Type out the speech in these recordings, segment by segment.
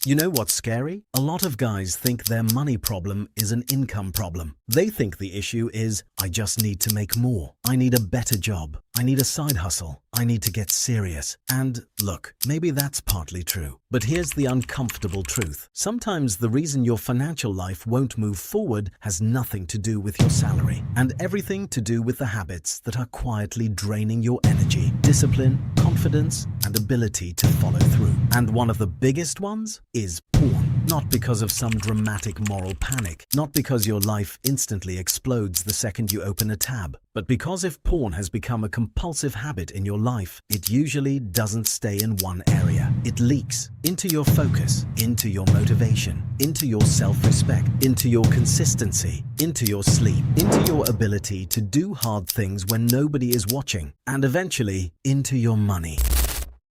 You know what's scary? A lot of guys think their money problem is an income problem. They think the issue is, I just need to make more. I need a better job. I need a side hustle. I need to get serious. And look, maybe that's partly true. But here's the uncomfortable truth. Sometimes the reason your financial life won't move forward has nothing to do with your salary and everything to do with the habits that are quietly draining your energy, discipline, confidence, and ability to follow through. And one of the biggest ones is porn. Not because of some dramatic moral panic, not because your life instantly explodes the second you open a tab, but because if porn has become a compulsive habit in your life, it usually doesn't stay in one area. It leaks into your focus, into your motivation, into your self-respect, into your consistency, into your sleep, into your ability to do hard things when nobody is watching, and eventually into your money.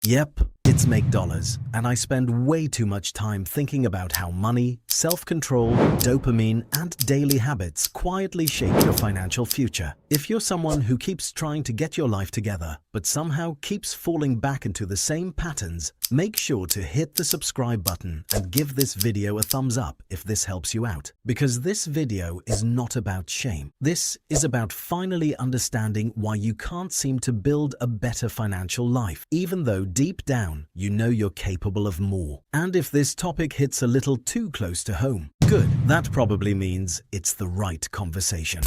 Yep, it's make dollars, and I spend way too much time thinking about how money, self-control, dopamine, and daily habits quietly shape your financial future. If you're someone who keeps trying to get your life together, but somehow keeps falling back into the same patterns, make sure to hit the subscribe button and give this video a thumbs up if this helps you out. Because this video is not about shame. This is about finally understanding why you can't seem to build a better financial life, even though deep down you know you're capable of more. And if this topic hits a little too close to home, good. That probably means it's the right conversation.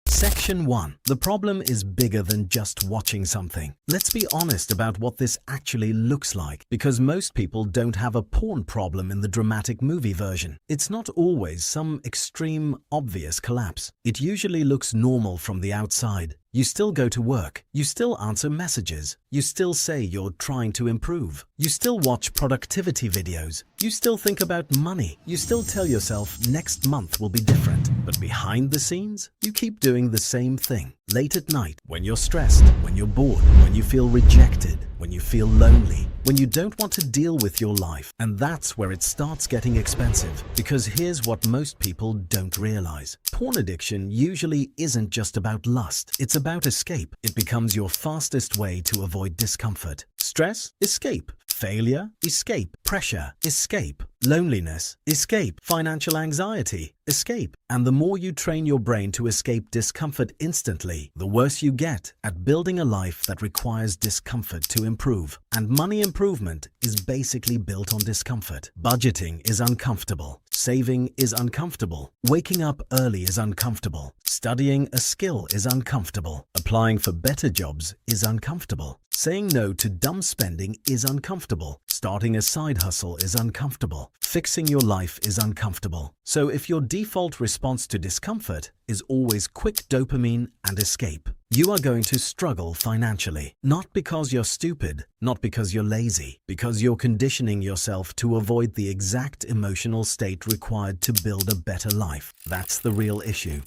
Section 1. The problem is bigger than just watching something. Let's be honest about what this actually looks like, because most people don't have a porn problem in the dramatic movie version. It's not always some extreme, obvious collapse. It usually looks normal from the outside. You still go to work, you still answer messages, you still say you're trying to improve, you still watch productivity videos, you still think about money, you still tell yourself next month will be different. But behind the scenes, you keep doing the same thing. Late at night, when you're stressed, when you're bored, when you feel rejected, when you feel lonely, when you don't want to deal with your life. And that's where it starts getting expensive. Because here's what most people don't realize. Porn addiction usually isn't just about lust. It's about escape. It becomes your fastest way to avoid discomfort. Stress? Escape. Failure? Escape. Pressure? Escape. Loneliness? Escape. Financial anxiety? Escape. And the more you train your brain to escape discomfort instantly, the worse you get at building a life that requires discomfort to improve. And money improvement is basically built on discomfort. Budgeting is uncomfortable. Saving is uncomfortable. Waking up early is uncomfortable. Studying a skill is uncomfortable. Applying for better jobs is uncomfortable. Saying no to dumb spending is uncomfortable. Starting a side hustle is uncomfortable. Fixing your life is uncomfortable. So if your default response to discomfort is always quick dopamine and escape, you are going to struggle financially. Not because you're stupid, not because you're lazy, because you're conditioning yourself to avoid the exact emotional state required to build a better life. That's the real issue.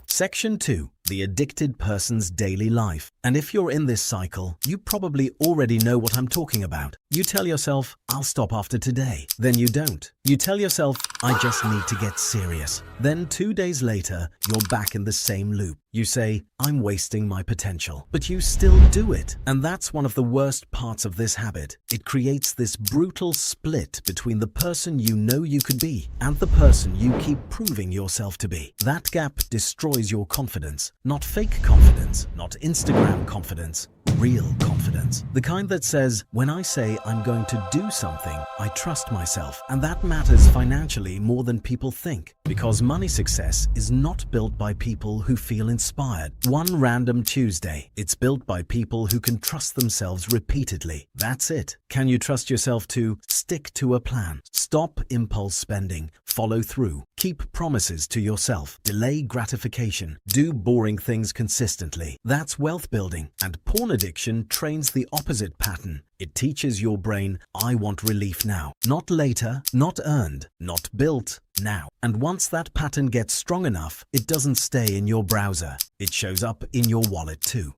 Section 2. The addicted person's daily life. And if you're in this cycle, you probably already know what I'm talking about. You tell yourself, I'll stop after today. Then you don't. You tell yourself, I just need to get serious. Then 2 days later, you're back in the same loop. You say, I'm wasting my potential. But you still do it. And that's one of the worst parts of this habit. It creates this brutal split between the person you know you could be and the person you keep proving yourself to be. That gap destroys your confidence. Not fake confidence, not Instagram confidence, real confidence. The kind that says, when I say I'm going to do something, I trust myself. And that matters financially more than people think. Because money success is not built by people who feel inspired one random Tuesday. It's built by people who can trust themselves repeatedly. That's it. Can you trust yourself to stick to a plan? Stop impulse spending. Follow through. Keep promises to yourself. Delay gratification. Do boring things consistently. That's wealth building. And porn addiction trains the opposite pattern. It teaches your brain, I want relief now. Not later, not earned, not built, now. And once that pattern gets strong enough, it doesn't stay in your browser. It shows up in your wallet too.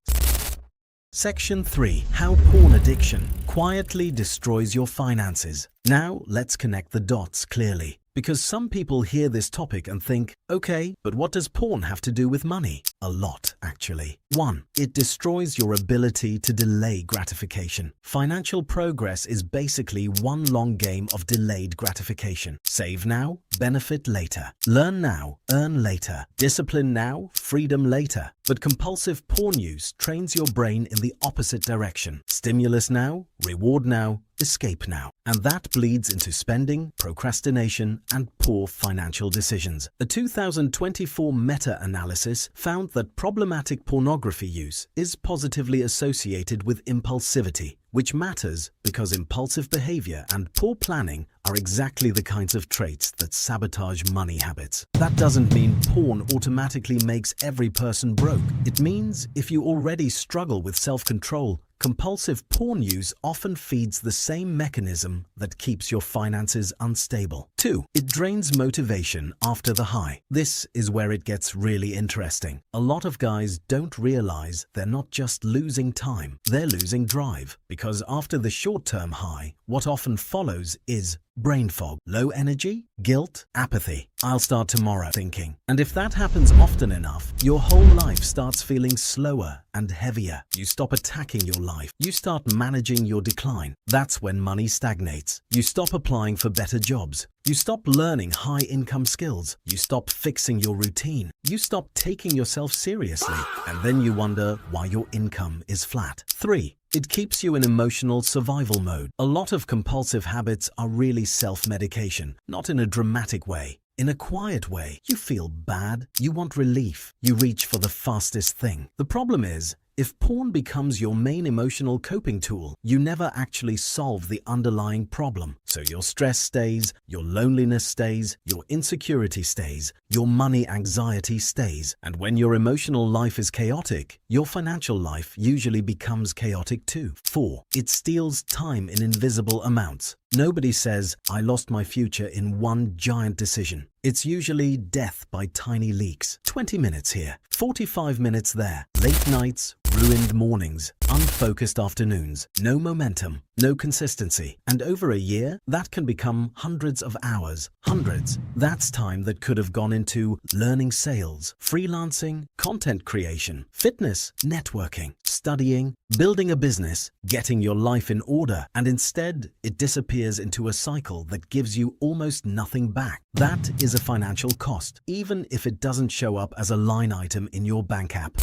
Section 3. How porn addiction quietly destroys your finances. Now, let's connect the dots clearly. Because some people hear this topic and think, okay, but what does porn have to do with money? A lot, actually. 1. It destroys your ability to delay gratification. Financial progress is basically one long game of delayed gratification. Save now, benefit later. Learn now, earn later. Discipline now, freedom later. But compulsive porn use trains your brain in the opposite direction. Stimulus now, reward now, escape now. And that bleeds into spending, procrastination, and poor financial decisions. A 2024 meta-analysis found that problematic pornography use is positively associated with impulsivity, which matters because impulsive behavior and poor planning are exactly the kinds of traits that sabotage money habits. That doesn't mean porn automatically makes every person broke. It means if you already struggle with self-control, compulsive porn use often feeds the same mechanism that keeps your finances unstable. 2. It drains motivation after the high. This is where it gets really interesting. A lot of guys don't realize they're not just losing time, they're losing drive. Because after the short-term high, what often follows is brain fog, low energy, guilt, apathy. I'll start tomorrow thinking. And if that happens often enough, your whole life starts feeling slower and heavier. You stop attacking your life. You start managing your decline. That's when money stagnates. You stop applying for better jobs. You stop learning high-income skills. You stop fixing your routine. You stop taking yourself seriously. And then you wonder why your income is flat. 3. It keeps you in emotional survival mode. A lot of compulsive habits are really self-medication, not in a dramatic way. In a quiet way, you feel bad, you want relief, you reach for the fastest thing. The problem is, if porn becomes your main emotional coping tool, you never actually solve the underlying problem. So your stress stays, your loneliness stays, your insecurity stays, your money anxiety stays. And when your emotional life is chaotic, your financial life usually becomes chaotic too. 4. It steals time in invisible amounts. Nobody says, I lost my future in one giant decision. It's usually death by tiny leaks. 20 minutes here, 45 minutes there, late nights, ruined mornings, unfocused afternoons, no momentum, no consistency. And over a year, that can become hundreds of hours. Hundreds. That's time that could have gone into learning sales, freelancing, content creation, fitness, networking, studying, building a business, getting your life in order. And instead, it disappears into a cycle that gives you almost nothing back. That is a financial cost, even if it doesn't show up as a line item in your bank app.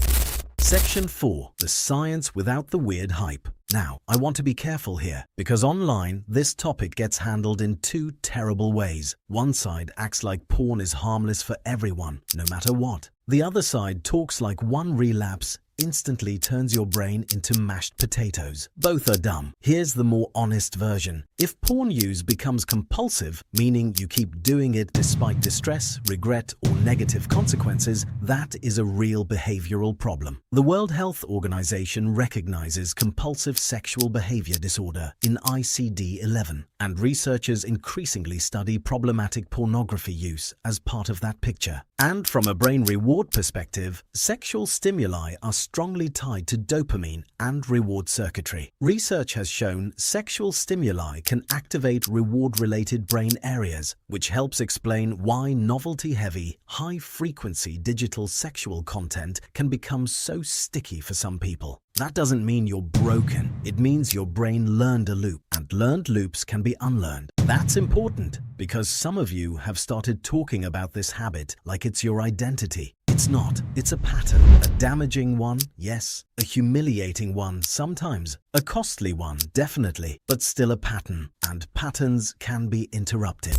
Section 4. The science without the weird hype. Now, I want to be careful here, because online, this topic gets handled in two terrible ways. One side acts like porn is harmless for everyone, no matter what. The other side talks like one relapse instantly turns your brain into mashed potatoes. Both are dumb. Here's the more honest version. If porn use becomes compulsive, meaning you keep doing it despite distress, regret, or negative consequences, that is a real behavioral problem. The World Health Organization recognizes compulsive sexual behavior disorder in ICD-11, and researchers increasingly study problematic pornography use as part of that picture. And from a brain reward perspective, sexual stimuli are strongly tied to dopamine and reward circuitry. Research has shown sexual stimuli can activate reward-related brain areas, which helps explain why novelty-heavy, high-frequency digital sexual content can become so sticky for some people. That doesn't mean you're broken. It means your brain learned a loop, and learned loops can be unlearned. That's important because some of you have started talking about this habit like it's your identity. It's not. It's a pattern. A damaging one, yes. A humiliating one, sometimes. A costly one, definitely. But still a pattern. And patterns can be interrupted.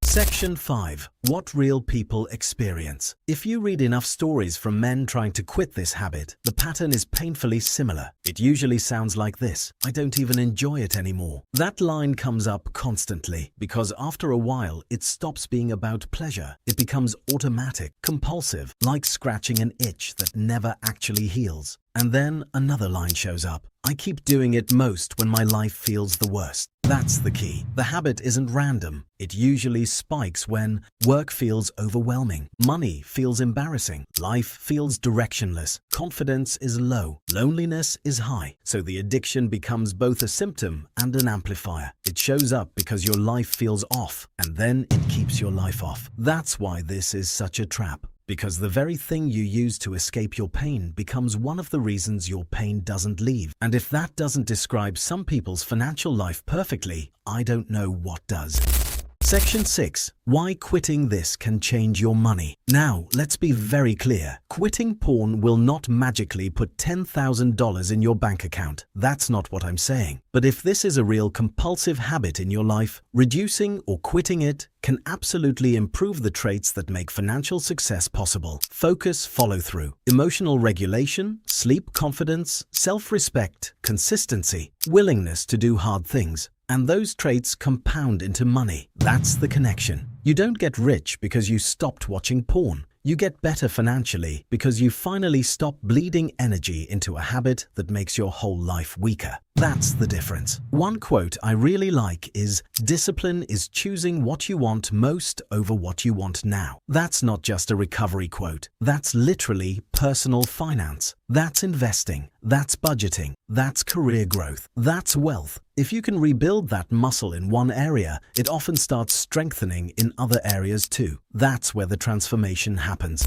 Section 5. What real people experience. If you read enough stories from men trying to quit this habit, the pattern is painfully similar. It usually sounds like this: I don't even enjoy it anymore. That line comes up constantly because after a while it stops being about pleasure. It becomes automatic, compulsive, like scratching an itch that never actually heals. And then another line shows up. I keep doing it most when my life feels the worst. That's the key. The habit isn't random. It usually spikes when work feels overwhelming, money feels embarrassing, life feels directionless, confidence is low, loneliness is high. So the addiction becomes both a symptom and an amplifier. It shows up because your life feels off, and then it keeps your life off. That's why this is such a trap. Because the very thing you use to escape your pain becomes one of the reasons your pain doesn't leave. And if that doesn't describe some people's financial life perfectly, I don't know what does. Section 6. Why quitting this can change your money. Now, let's be very clear. Quitting porn will not magically put $10,000 in your bank account. That's not what I'm saying. But if this is a real compulsive habit in your life, reducing or quitting it can absolutely improve the traits that make financial success possible. Focus, follow-through, emotional regulation, sleep confidence, self-respect, consistency, willingness to do hard things. And those traits compound into money. That's the connection. You don't get rich because you stopped watching porn. You get better financially because you finally stop bleeding energy into a habit that makes your whole life weaker. That's the difference. One quote I really like is, "Discipline is choosing what you want most over what you want now." That's not just a recovery quote. That's literally personal finance. That's investing. That's budgeting. That's career growth. That's wealth. If you can rebuild that muscle in one area, it often starts strengthening in other areas too. That's where the transformation happens.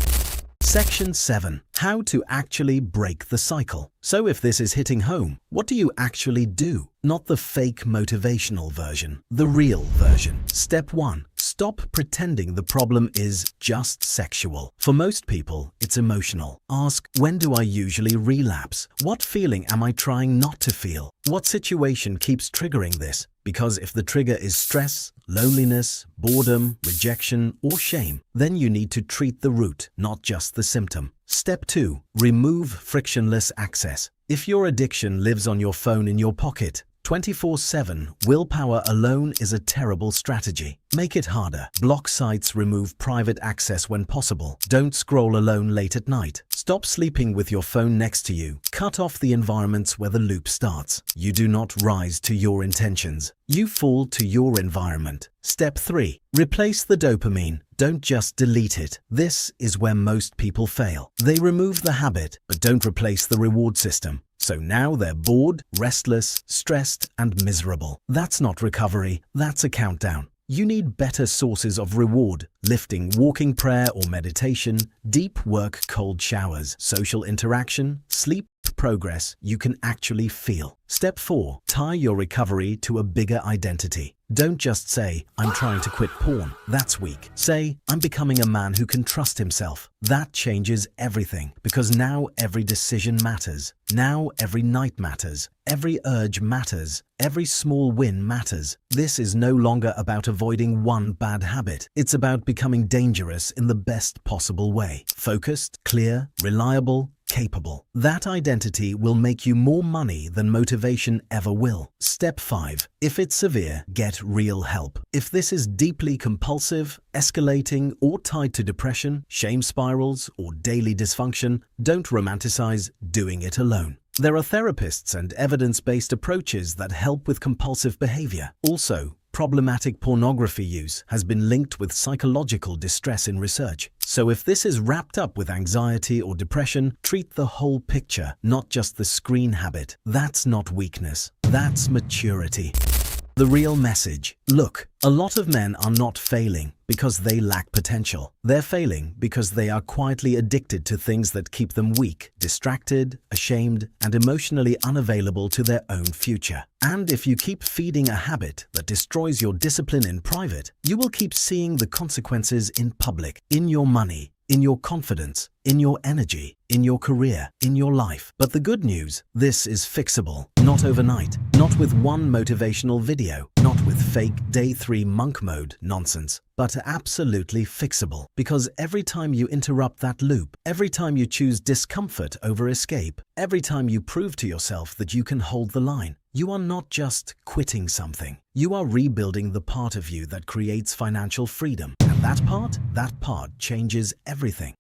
Section 7. How to actually break the cycle. So if this is hitting home, what do you actually do? Not the fake motivational version, the real version. Step 1. Stop pretending the problem is just sexual. For most people, it's emotional. Ask, when do I usually relapse? What feeling am I trying not to feel? What situation keeps triggering this? Because if the trigger is stress, loneliness, boredom, rejection, or shame, then you need to treat the root, not just the symptom. Step 2. Remove frictionless access. If your addiction lives on your phone in your pocket, 24/7, willpower alone is a terrible strategy. Make it harder. Block sites, remove private access when possible. Don't scroll alone late at night. Stop sleeping with your phone next to you. Cut off the environments where the loop starts. You do not rise to your intentions. You fall to your environment. Step 3. Replace the dopamine. Don't just delete it. This is where most people fail. They remove the habit, but don't replace the reward system. So now they're bored, restless, stressed, and miserable. That's not recovery, that's a countdown. You need better sources of reward: lifting, walking, prayer or meditation, deep work, cold showers, social interaction, sleep, progress you can actually feel. Step 4. Tie your recovery to a bigger identity. Don't just say, "I'm trying to quit porn." That's weak. Say, "I'm becoming a man who can trust himself." That changes everything, because now every decision matters. Now every night matters. Every urge matters. Every small win matters. This is no longer about avoiding one bad habit. It's about becoming dangerous in the best possible way. Focused, clear, reliable, capable. That identity will make you more money than motivation ever will. Step 5. If it's severe, get real help. If this is deeply compulsive, escalating, or tied to depression, shame spirals, or daily dysfunction, don't romanticize doing it alone. There are therapists and evidence-based approaches that help with compulsive behavior. Also, problematic pornography use has been linked with psychological distress in research. So if this is wrapped up with anxiety or depression, treat the whole picture, not just the screen habit. That's not weakness. That's maturity. The real message. Look, a lot of men are not failing because they lack potential. They're failing because they are quietly addicted to things that keep them weak, distracted, ashamed, and emotionally unavailable to their own future. And if you keep feeding a habit that destroys your discipline in private, you will keep seeing the consequences in public, in your money, in your confidence, in your energy, in your career, in your life. But the good news, this is fixable. Not overnight, not with one motivational video, not with fake day 3 monk mode nonsense, but absolutely fixable. Because every time you interrupt that loop, every time you choose discomfort over escape, every time you prove to yourself that you can hold the line, you are not just quitting something. You are rebuilding the part of you that creates financial freedom. And that part changes everything.